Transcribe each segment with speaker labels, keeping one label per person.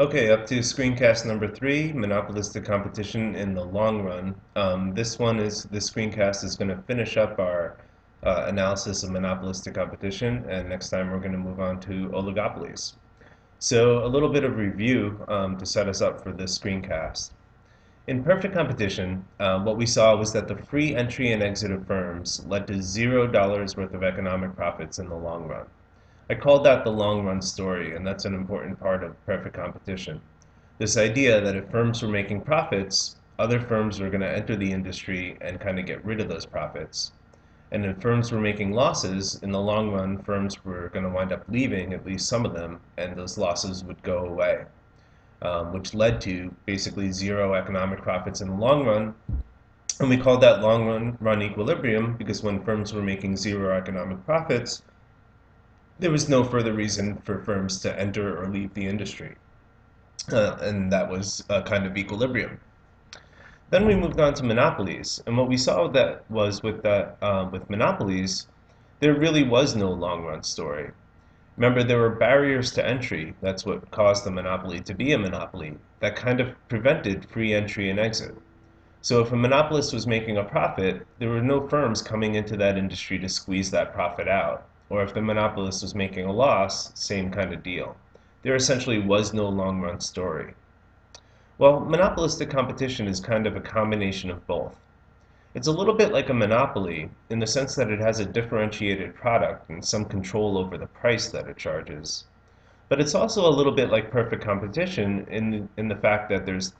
Speaker 1: Okay, up to screencast number 3, Monopolistic Competition in the long run. This screencast is going to finish up our analysis of monopolistic competition, and next time we're going to move on to oligopolies. So a little bit of review to set us up for this screencast. In perfect competition, what we saw was that the free entry and exit of firms led to $0 worth of economic profits in the long run. I called that the long run story, and that's an important part of perfect competition. This idea that if firms were making profits, other firms were going to enter the industry and kind of get rid of those profits. And if firms were making losses, in the long run, firms were going to wind up leaving, at least some of them, and those losses would go away, which led to basically zero economic profits in the long run. And we called that long run equilibrium because when firms were making zero economic profits, there was no further reason for firms to enter or leave the industry. And that was a kind of equilibrium. Then we moved on to monopolies, and what we saw that was with monopolies, there really was no long-run story. Remember, there were barriers to entry. That's what caused the monopoly to be a monopoly. That kind of prevented free entry and exit. So if a monopolist was making a profit, there were no firms coming into that industry to squeeze that profit out. Or if the monopolist was making a loss, same kind of deal. There essentially was no long-run story. Well, monopolistic competition is kind of a combination of both. It's a little bit like a monopoly in the sense that it has a differentiated product and some control over the price that it charges. But it's also a little bit like perfect competition in the fact that there's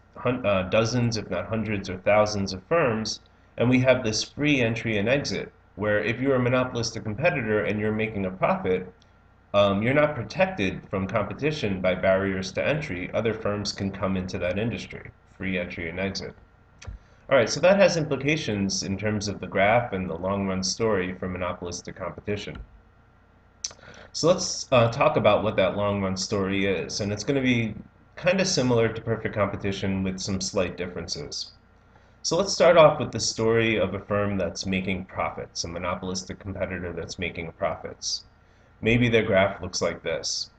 Speaker 1: dozens, if not hundreds or thousands of firms, and we have this free entry and exit, where if you're a monopolistic competitor and you're making a profit, you're not protected from competition by barriers to entry. Other firms can come into that industry, free entry and exit. All right, so that has implications in terms of the graph and the long-run story for monopolistic competition. So let's talk about what that long-run story is, and it's going to be kind of similar to perfect competition with some slight differences. So let's start off with the story of a firm that's making profits, a monopolistic competitor that's making profits. Maybe their graph looks like this.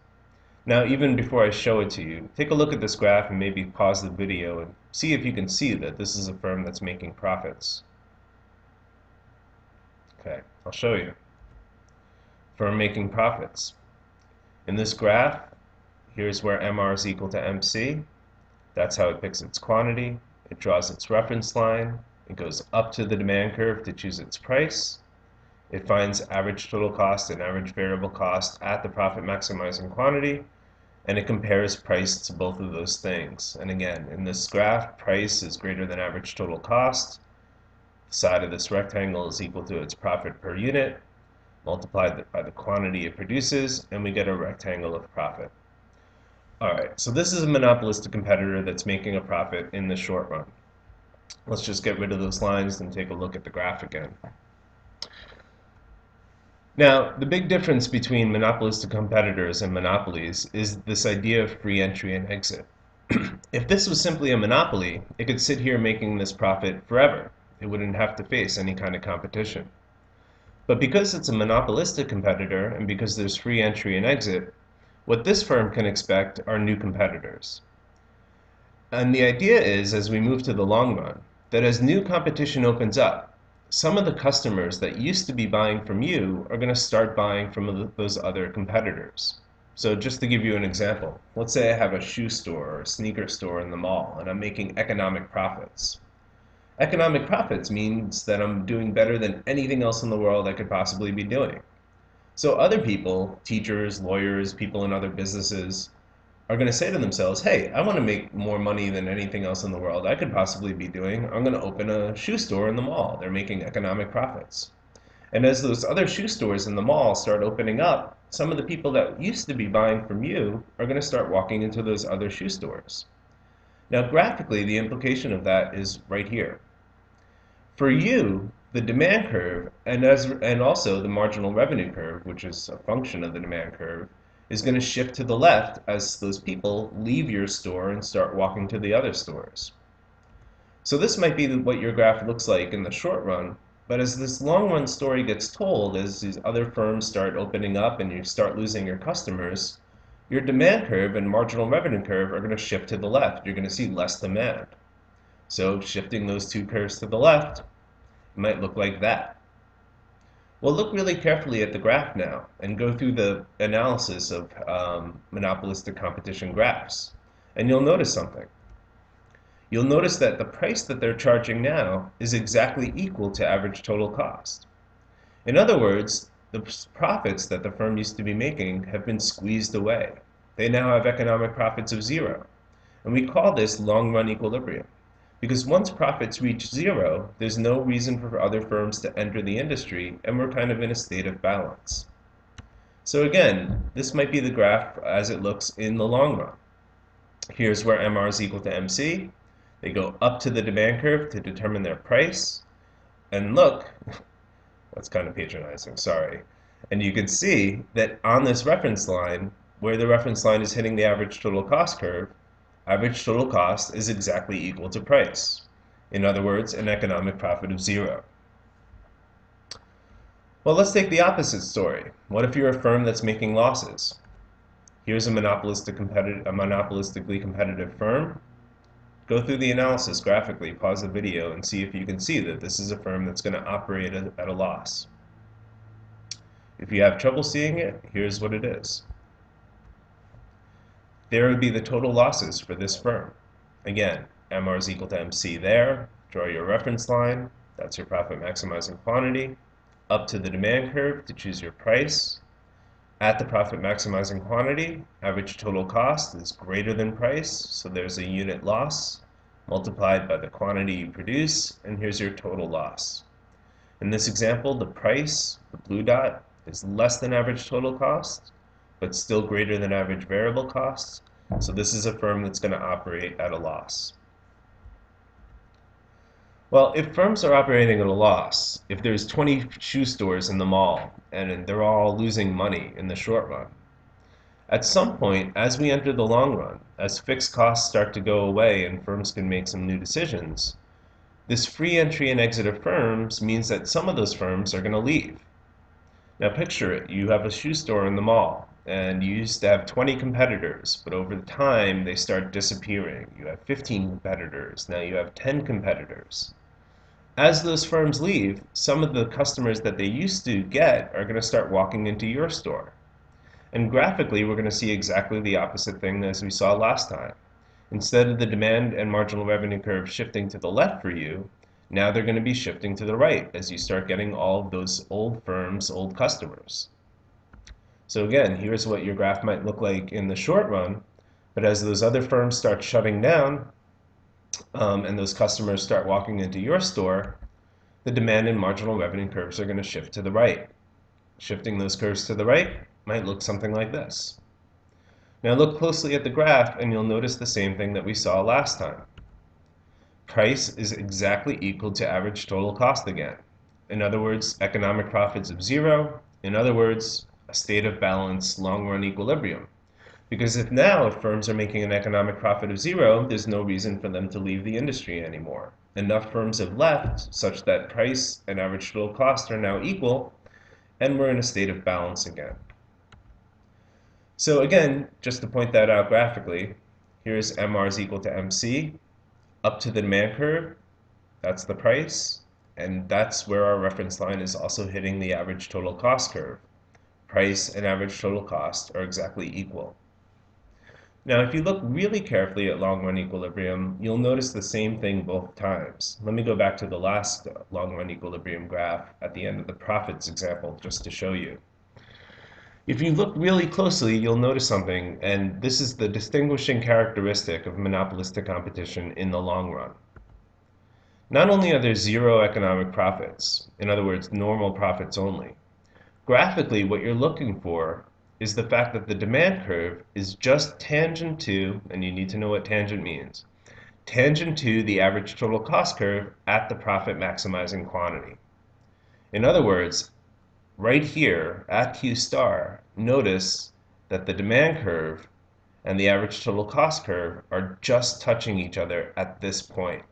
Speaker 1: Now, even before I show it to you, take a look at this graph and maybe pause the video and see if you can see that this is a firm that's making profits. Okay, I'll show you. Firm making profits. In this graph, here's where MR is equal to MC. That's how it picks its quantity. It draws its reference line. It goes up to the demand curve to choose its price. It finds average total cost and average variable cost at the profit maximizing quantity, and it compares price to both of those things. And again, in this graph, price is greater than average total cost. The side of this rectangle is equal to its profit per unit, multiplied by the quantity it produces, and we get a rectangle of profit. Alright, so this is a monopolistic competitor that's making a profit in the short run. Let's just get rid of those lines and take a look at the graph again. Now, the big difference between monopolistic competitors and monopolies is this idea of free entry and exit. If this was simply a monopoly, it could sit here making this profit forever. It wouldn't have to face any kind of competition. But because it's a monopolistic competitor and because there's free entry and exit, what this firm can expect are new competitors. And the idea is, as we move to the long run, that as new competition opens up, some of the customers that used to be buying from you are going to start buying from those other competitors. So just to give you an example, let's say I have a shoe store or a sneaker store in the mall and I'm making economic profits. Economic profits means that I'm doing better than anything else in the world I could possibly be doing. So other people, teachers, lawyers, people in other businesses, are going to say to themselves, hey, I want to make more money than anything else in the world I could possibly be doing. I'm going to open a shoe store in the mall. They're making economic profits. And as those other shoe stores in the mall start opening up, some of the people that used to be buying from you are going to start walking into those other shoe stores. Now, graphically, the implication of that is right here. For you, the demand curve and also the marginal revenue curve, which is a function of the demand curve, is going to shift to the left as those people leave your store and start walking to the other stores. So this might be what your graph looks like in the short run, but as this long run story gets told, as these other firms start opening up and you start losing your customers, your demand curve and marginal revenue curve are going to shift to the left. You're going to see less demand. So shifting those two curves to the left might look like that. Well, look really carefully at the graph now and go through the analysis of monopolistic competition graphs. And you'll notice something. You'll notice that the price that they're charging now is exactly equal to average total cost. In other words, the profits that the firm used to be making have been squeezed away. They now have economic profits of zero. And we call this long-run equilibrium. Because once profits reach zero, there's no reason for other firms to enter the industry, and we're kind of in a state of balance. So again, this might be the graph as it looks in the long run. Here's where MR is equal to MC. They go up to the demand curve to determine their price. And look, that's kind of patronizing, sorry. And you can see that on this reference line, where the reference line is hitting the average total cost curve, average total cost is exactly equal to price. In other words, an economic profit of zero. Well, let's take the opposite story. What if you're a firm that's making losses? Here's a monopolistically competitive firm. Go through the analysis graphically, pause the video, and see if you can see that this is a firm that's going to operate at a loss. If you have trouble seeing it, here's what it is. There would be the total losses for this firm. Again, MR is equal to MC there. Draw your reference line. That's your profit maximizing quantity. Up to the demand curve to choose your price. At the profit maximizing quantity, average total cost is greater than price, so there's a unit loss multiplied by the quantity you produce, and here's your total loss. In this example, the price, the blue dot, is less than average total cost, but still greater than average variable costs. So this is a firm that's going to operate at a loss. Well, if firms are operating at a loss, if there's 20 shoe stores in the mall and they're all losing money in the short run, at some point, as we enter the long run, as fixed costs start to go away and firms can make some new decisions, this free entry and exit of firms means that some of those firms are going to leave. Now picture it, you have a shoe store in the mall, and you used to have 20 competitors, but over time they start disappearing. You have 15 competitors, now you have 10 competitors. As those firms leave, some of the customers that they used to get are going to start walking into your store. And graphically, we're going to see exactly the opposite thing as we saw last time. Instead of the demand and marginal revenue curve shifting to the left for you, now they're going to be shifting to the right as you start getting all of those old firms, old customers. So again, here's what your graph might look like in the short run, but as those other firms start shutting down and those customers start walking into your store, the demand and marginal revenue curves are going to shift to the right. Shifting those curves to the right might look something like this. Now look closely at the graph and you'll notice the same thing that we saw last time. Price is exactly equal to average total cost again. In other words, economic profits of zero. In other words, a state of balance, long-run equilibrium. Because if firms are making an economic profit of zero, there's no reason for them to leave the industry anymore. Enough firms have left such that price and average total cost are now equal, and we're in a state of balance again. So again, just to point that out graphically, here's MR is equal to MC. Up to the demand curve, that's the price, and that's where our reference line is also hitting the average total cost curve. Price and average total cost are exactly equal. Now, if you look really carefully at long-run equilibrium, you'll notice the same thing both times. Let me go back to the last long-run equilibrium graph at the end of the profits example just to show you. If you look really closely, you'll notice something, and this is the distinguishing characteristic of monopolistic competition in the long run. Not only are there zero economic profits, in other words, normal profits only, graphically what you're looking for is the fact that the demand curve is just tangent to, and you need to know what tangent means, tangent to the average total cost curve at the profit maximizing quantity. In other words, right here at Q star, notice that the demand curve and the average total cost curve are just touching each other at this point.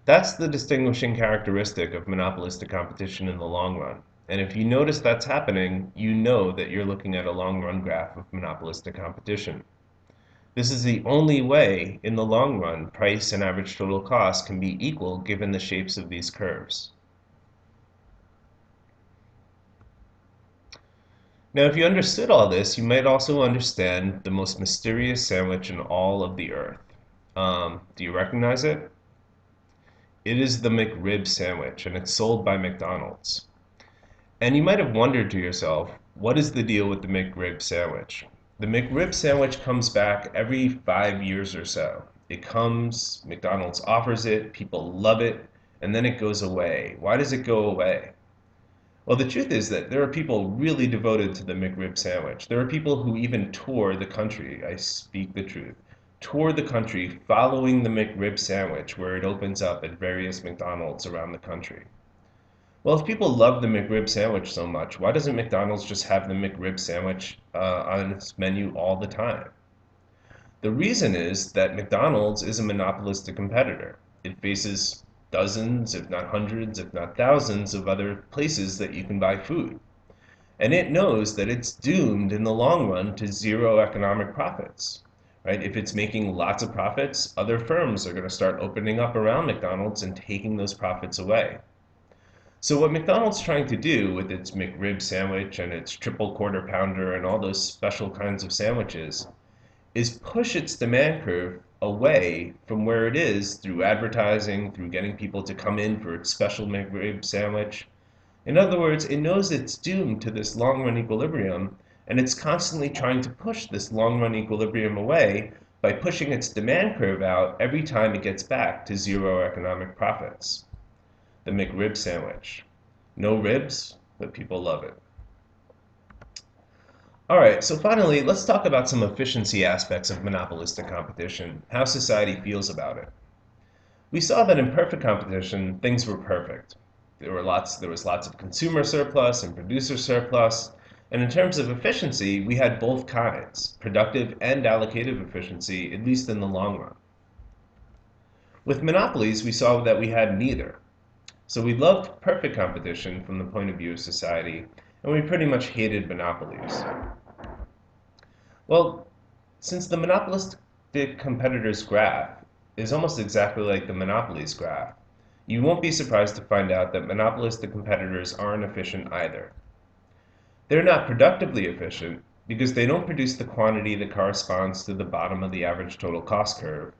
Speaker 1: That's the distinguishing characteristic of monopolistic competition in the long run. And if you notice that's happening, you know that you're looking at a long-run graph of monopolistic competition. This is the only way, in the long run, price and average total cost can be equal given the shapes of these curves. Now, if you understood all this, you might also understand the most mysterious sandwich in all of the earth. Do you recognize it? It is the McRib sandwich, and it's sold by McDonald's. And you might have wondered to yourself, what is the deal with the McRib sandwich? The McRib sandwich comes back every 5 years or so. It comes, McDonald's offers it, people love it, and then it goes away. Why does it go away? Well, the truth is that there are people really devoted to the McRib sandwich. There are people who even tour the country, I speak the truth, tour the country following the McRib sandwich where it opens up at various McDonald's around the country. Well, if people love the McRib sandwich so much, why doesn't McDonald's just have the McRib sandwich on its menu all the time? The reason is that McDonald's is a monopolistic competitor. It faces dozens, if not hundreds, if not thousands of other places that you can buy food. And it knows that it's doomed in the long run to zero economic profits. Right? If it's making lots of profits, other firms are going to start opening up around McDonald's and taking those profits away. So what McDonald's trying to do with its McRib sandwich and its triple quarter pounder and all those special kinds of sandwiches is push its demand curve away from where it is through advertising, through getting people to come in for its special McRib sandwich. In other words, it knows it's doomed to this long-run equilibrium, and it's constantly trying to push this long-run equilibrium away by pushing its demand curve out every time it gets back to zero economic profits. The McRib sandwich. No ribs, but people love it. All right, so finally, let's talk about some efficiency aspects of monopolistic competition, how society feels about it. We saw that in perfect competition, things were perfect. There was lots of consumer surplus and producer surplus, and in terms of efficiency, we had both kinds, productive and allocative efficiency, at least in the long run. With monopolies, we saw that we had neither. So we loved perfect competition from the point of view of society, and we pretty much hated monopolies. Well, since the monopolistic competitors graph is almost exactly like the monopolies graph, you won't be surprised to find out that monopolistic competitors aren't efficient either. They're not productively efficient because they don't produce the quantity that corresponds to the bottom of the average total cost curve.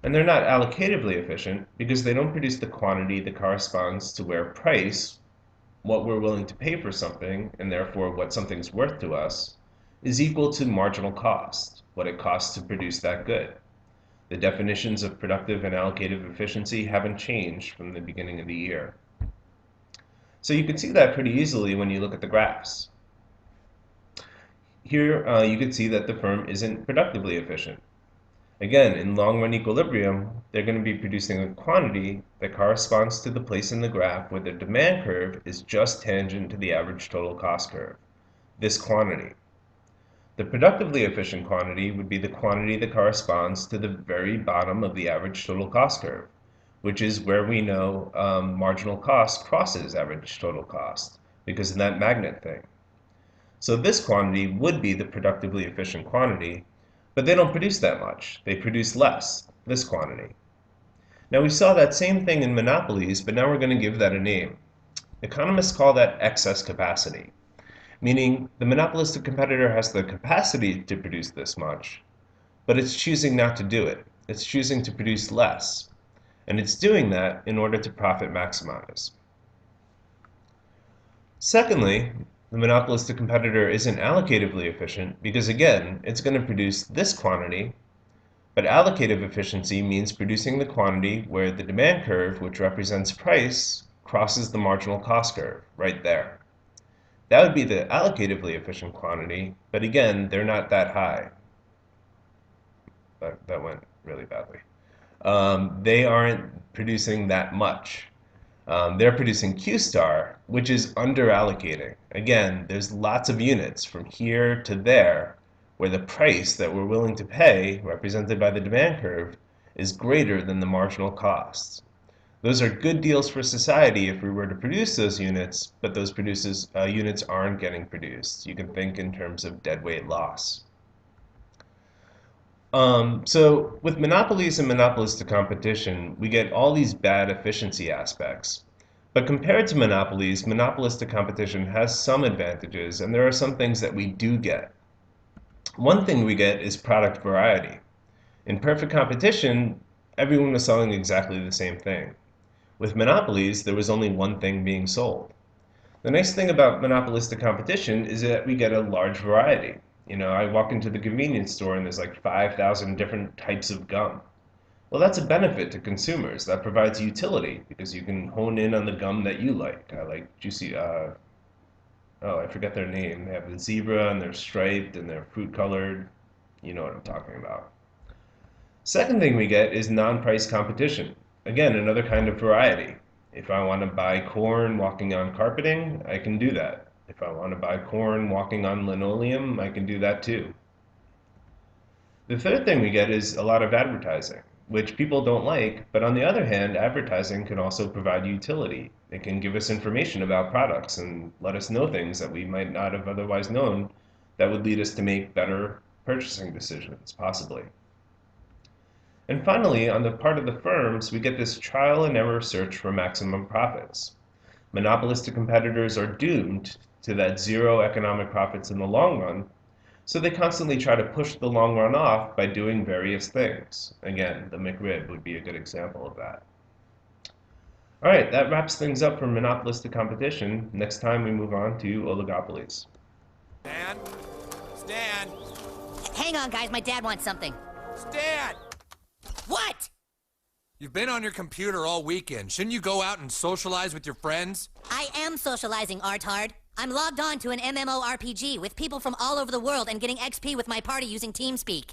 Speaker 1: And they're not allocatively efficient because they don't produce the quantity that corresponds to where price, what we're willing to pay for something, and therefore what something's worth to us, is equal to marginal cost, what it costs to produce that good. The definitions of productive and allocative efficiency haven't changed from the beginning of the year. So you can see that pretty easily when you look at the graphs. Here you can see that the firm isn't productively efficient. Again, in long-run equilibrium, they're going to be producing a quantity that corresponds to the place in the graph where the demand curve is just tangent to the average total cost curve, this quantity. The productively efficient quantity would be the quantity that corresponds to the very bottom of the average total cost curve, which is where we know marginal cost crosses average total cost because of that magnet thing. So this quantity would be the productively efficient quantity, but they don't produce that much. They produce less, this quantity. Now we saw that same thing in monopolies, but now we're going to give that a name. Economists call that excess capacity, meaning the monopolistic competitor has the capacity to produce this much, but it's choosing not to do it. It's choosing to produce less, and it's doing that in order to profit maximize. Secondly, the monopolistic competitor isn't allocatively efficient because, again, it's going to produce this quantity, but allocative efficiency means producing the quantity where the demand curve, which represents price, crosses the marginal cost curve, right there. That would be the allocatively efficient quantity, but again, they're not that high. That went really badly. They aren't producing that much. They're producing Q star, which is under allocating. Again, there's lots of units from here to there where the price that we're willing to pay, represented by the demand curve, is greater than the marginal cost. Those are good deals for society if we were to produce those units, but those units aren't getting produced. You can think in terms of deadweight loss. So with monopolies and monopolistic competition, we get all these bad efficiency aspects. But compared to monopolies, monopolistic competition has some advantages, and there are some things that we do get. One thing we get is product variety. In perfect competition, everyone was selling exactly the same thing. With monopolies, there was only one thing being sold. The nice thing about monopolistic competition is that we get a large variety. I walk into the convenience store and there's like 5,000 different types of gum. Well, that's a benefit to consumers. That provides utility because you can hone in on the gum that you like. I like juicy, I forget their name. They have the zebra and they're striped and they're fruit colored. You know what I'm talking about. Second thing we get is non-price competition. Again, another kind of variety. If I want to buy corn walking on carpeting, I can do that. If I want to buy corn walking on linoleum, I can do that too. The third thing we get is a lot of advertising, which people don't like, but on the other hand, advertising can also provide utility. It can give us information about products and let us know things that we might not have otherwise known that would lead us to make better purchasing decisions, possibly. And finally, on the part of the firms, we get this trial and error search for maximum profits. Monopolistic competitors are doomed to that zero economic profits in the long run, so they constantly try to push the long run off by doing various things. Again, the McRib would be a good example of that. All right, that wraps things up for monopolistic competition. Next time we move on to oligopolies.
Speaker 2: Stan? Stan?
Speaker 3: Hang on, guys. My dad wants something.
Speaker 2: Stan!
Speaker 3: What?
Speaker 2: You've been on your computer all weekend. Shouldn't you go out and socialize with your friends?
Speaker 3: I am socializing, Artard. I'm logged on to an MMORPG with people from all over the world and getting XP with my party using TeamSpeak.